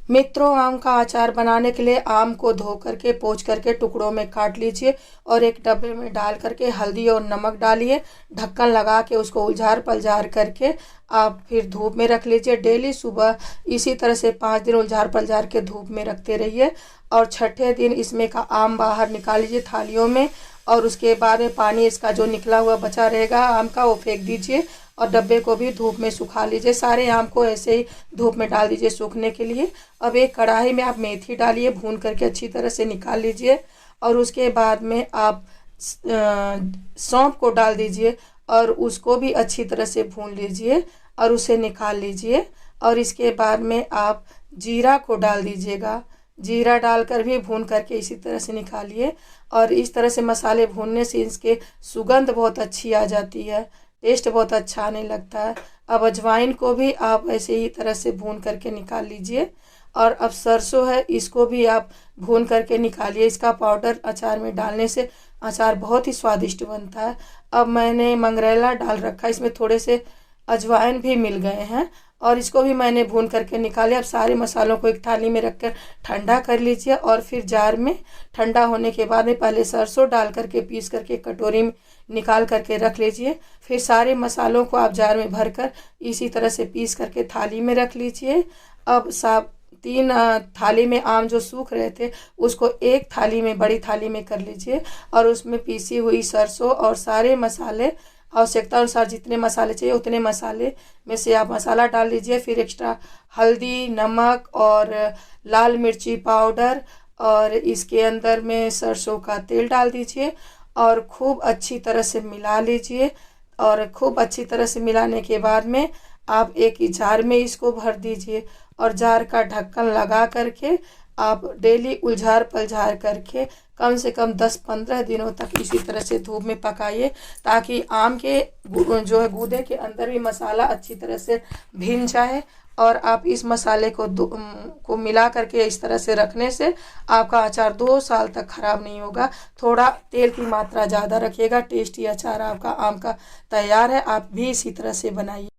मित्रों, आम का अचार बनाने के लिए आम को धो करके पोंछ करके टुकड़ों में काट लीजिए और एक डब्बे में डाल करके हल्दी और नमक डालिए। ढक्कन लगा के उसको उलझार पलझार करके आप फिर धूप में रख लीजिए। डेली सुबह इसी तरह से 5 दिन उलझार पलझार के धूप में रखते रहिए और छठे दिन इसमें का आम बाहर निकाल लीजिए थालियों में। और उसके बाद में पानी इसका जो निकला हुआ बचा रहेगा आम का वो फेंक दीजिए और डब्बे को भी धूप में सुखा लीजिए। सारे आम को ऐसे ही धूप में डाल दीजिए सूखने के लिए। अब एक कढ़ाई में आप मेथी डालिए, भून करके अच्छी तरह से निकाल लीजिए और उसके बाद में आप सौंफ को डाल दीजिए और उसको भी अच्छी तरह से भून लीजिए और उसे निकाल लीजिए। और इसके बाद में आप जीरा को डाल दीजिएगा, जीरा डालकर भी भून करके इसी तरह से निकालिए। और इस तरह से मसाले भूनने से इसके सुगंध बहुत अच्छी आ जाती है, टेस्ट बहुत अच्छा आने लगता है। अब अजवाइन को भी आप ऐसे ही तरह से भून करके निकाल लीजिए। और अब सरसों है, इसको भी आप भून करके निकालिए। इसका पाउडर अचार में डालने से अचार बहुत ही स्वादिष्ट बनता है। अब मैंने मंगरेला डाल रखा है, इसमें थोड़े से अजवाइन भी मिल गए हैं और इसको भी मैंने भून करके निकाले। अब सारे मसालों को एक थाली में रखकर ठंडा कर लीजिए और फिर जार में ठंडा होने के बाद में पहले सरसों डाल करके पीस करके कटोरी में निकाल करके रख लीजिए। फिर सारे मसालों को आप जार में भरकर इसी तरह से पीस करके थाली में रख लीजिए। अब सब 3 थाली में आम जो सूख रहे थे उसको एक थाली में, बड़ी थाली में कर लीजिए और उसमें पीसी हुई सरसों और सारे मसाले, आवश्यकता अनुसार जितने मसाले चाहिए उतने मसाले में से आप मसाला डाल लीजिए। फिर एक्स्ट्रा हल्दी, नमक और लाल मिर्ची पाउडर और इसके अंदर में सरसों का तेल डाल दीजिए और खूब अच्छी तरह से मिला लीजिए। और खूब अच्छी तरह से मिलाने के बाद में आप एक ही जार में इसको भर दीजिए और जार का ढक्कन लगा करके आप डेली उलझार पलझार करके कम से कम 10-15 दिनों तक इसी तरह से धूप में पकाइए, ताकि आम के जो है गूदे के अंदर भी मसाला अच्छी तरह से भीन जाए। और आप इस मसाले को मिला करके इस तरह से रखने से आपका अचार 2 साल तक ख़राब नहीं होगा। थोड़ा तेल की मात्रा ज़्यादा रखिएगा, टेस्टी अचार आपका आम का तैयार है। आप भी इसी तरह से बनाइए।